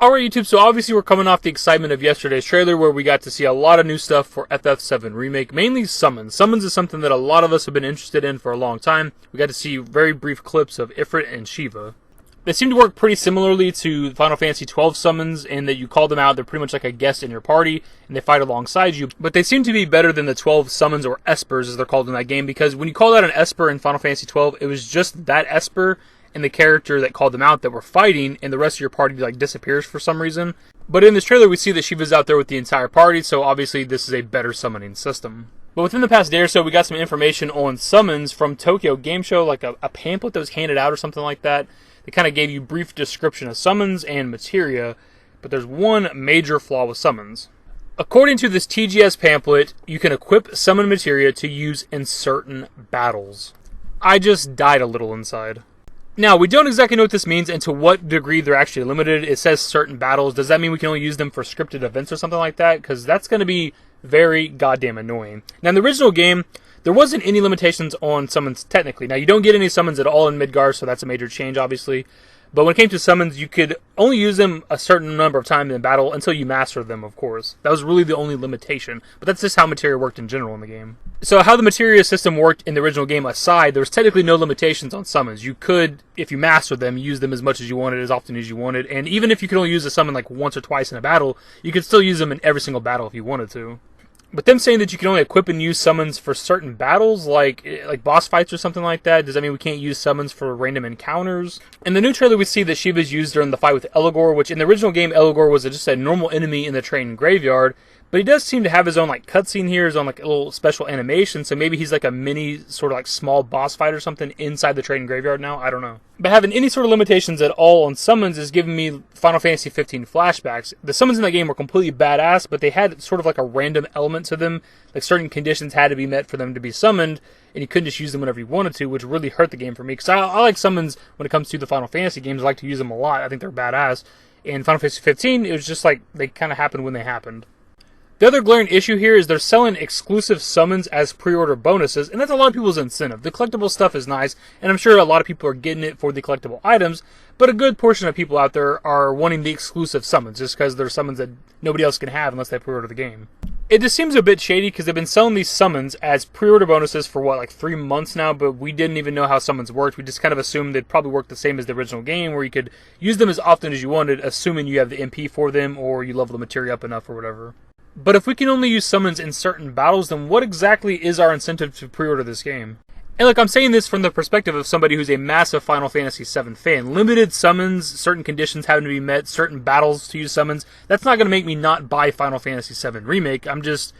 Alright YouTube, so obviously we're coming off the excitement of yesterday's trailer where we got to see a lot of new stuff for FF7 Remake, mainly summons. Summons is something that a lot of us have been interested in for a long time. We got to see very brief clips of Ifrit and Shiva. They seem to work pretty similarly to Final Fantasy XII summons in that you call them out, they're pretty much like a guest in your party, and they fight alongside you. But they seem to be better than the 12 summons, or espers as they're called in that game, because when you call out an esper in Final Fantasy XII, it was just that esper and the character that called them out that were fighting, and the rest of your party like disappears for some reason. But in this trailer we see that Shiva's out there with the entire party, so obviously this is a better summoning system. But within the past day or so we got some information on summons from Tokyo Game Show, like a pamphlet that was handed out or something like that. They kind of gave you brief description of summons and materia, but there's one major flaw with summons. According to this TGS pamphlet, you can equip summon materia to use in certain battles. I just died a little inside. Now, we don't exactly know what this means and to what degree they're actually limited. It says certain battles. Does that mean we can only use them for scripted events or something like that? Because that's going to be very goddamn annoying. Now, in the original game, there wasn't any limitations on summons technically. Now, you don't get any summons at all in Midgar, so that's a major change, obviously. But when it came to summons, you could only use them a certain number of times in battle until you mastered them, of course. That was really the only limitation. But that's just how materia worked in general in the game. So how the materia system worked in the original game aside, there was technically no limitations on summons. You could, if you mastered them, use them as much as you wanted, as often as you wanted. And even if you could only use a summon like once or twice in a battle, you could still use them in every single battle if you wanted to. But them saying that you can only equip and use summons for certain battles, like boss fights or something like that, does that mean we can't use summons for random encounters? In the new trailer, we see that Shiva's used during the fight with Eligor, which in the original game, Eligor was just a normal enemy in the train graveyard. But he does seem to have his own like cutscene here, his own like a little special animation, so maybe he's like a mini sort of like small boss fight or something inside the train graveyard now, I don't know. But having any sort of limitations at all on summons is giving me Final Fantasy XV flashbacks. The summons in that game were completely badass, but they had sort of like a random element to them, like certain conditions had to be met for them to be summoned, and you couldn't just use them whenever you wanted to, which really hurt the game for me, because I like summons when it comes to the Final Fantasy games. I like to use them a lot, I think they're badass. In Final Fantasy 15, it was just like they kind of happened when they happened. The other glaring issue here is they're selling exclusive summons as pre-order bonuses, and that's a lot of people's incentive. The collectible stuff is nice, and I'm sure a lot of people are getting it for the collectible items, but a good portion of people out there are wanting the exclusive summons, just because they're summons that nobody else can have unless they pre-order the game. It just seems a bit shady, because they've been selling these summons as pre-order bonuses for, what, like 3 months now, but we didn't even know how summons worked. We just kind of assumed they'd probably work the same as the original game, where you could use them as often as you wanted, assuming you have the MP for them, or you level the materia up enough, or whatever. But if we can only use summons in certain battles, then what exactly is our incentive to pre-order this game? And look, I'm saying this from the perspective of somebody who's a massive Final Fantasy VII fan. Limited summons, certain conditions having to be met, certain battles to use summons, that's not going to make me not buy Final Fantasy VII Remake. I'm just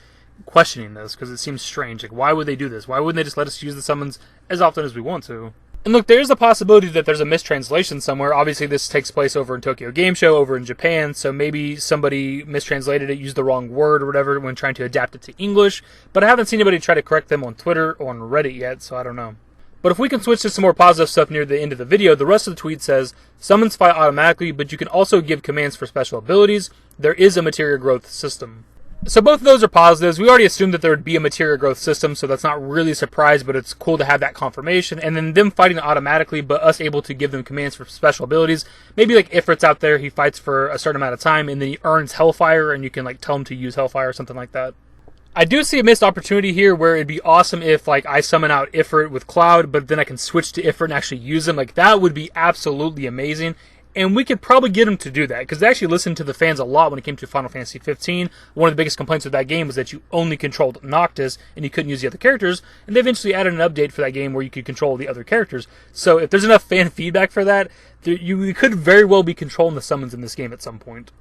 questioning this, because it seems strange. Like, why would they do this? Why wouldn't they just let us use the summons as often as we want to? And look, there's a possibility that there's a mistranslation somewhere. Obviously, this takes place over in Tokyo Game Show, over in Japan, so maybe somebody mistranslated it, used the wrong word or whatever when trying to adapt it to English. But I haven't seen anybody try to correct them on Twitter or on Reddit yet, so I don't know. But if we can switch to some more positive stuff near the end of the video, the rest of the tweet says, summons fight automatically, but you can also give commands for special abilities. There is a materia growth system. So both of those are positives. We already assumed that there would be a materia growth system, so that's not really a surprise, but it's cool to have that confirmation. And then them fighting automatically, but us able to give them commands for special abilities. Maybe like Ifrit's out there, he fights for a certain amount of time, and then he earns Hellfire, and you can like tell him to use Hellfire or something like that. I do see a missed opportunity here where it'd be awesome if like I summon out Ifrit with Cloud, but then I can switch to Ifrit and actually use him. Like that would be absolutely amazing. And we could probably get them to do that, because they actually listened to the fans a lot when it came to Final Fantasy 15. One of the biggest complaints with that game was that you only controlled Noctis, and you couldn't use the other characters, and they eventually added an update for that game where you could control the other characters. So if there's enough fan feedback for that, you could very well be controlling the summons in this game at some point.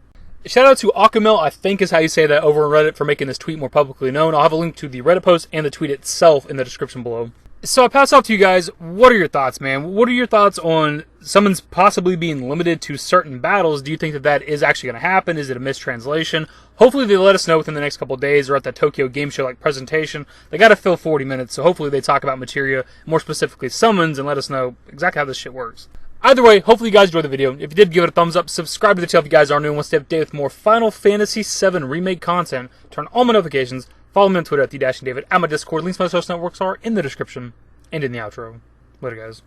Shout out to Akamel, I think is how you say that, over on Reddit for making this tweet more publicly known. I'll have a link to the Reddit post and the tweet itself in the description below. So I pass off to you guys, what are your thoughts, man? What are your thoughts on summons possibly being limited to certain battles? Do you think that that is actually going to happen? Is it a mistranslation? Hopefully they let us know within the next couple of days, or at that Tokyo Game Show like presentation. They got to fill 40 minutes, so hopefully they talk about materia, more specifically summons, and let us know exactly how this shit works. Either way, hopefully you guys enjoyed the video. If you did, give it a thumbs up, subscribe to the channel if you guys are new and want to stay up to date with more Final Fantasy VII Remake content. Turn on my notifications. Follow me on Twitter at *David, at my Discord. Links to my social networks are in the description and in the outro. Later, guys.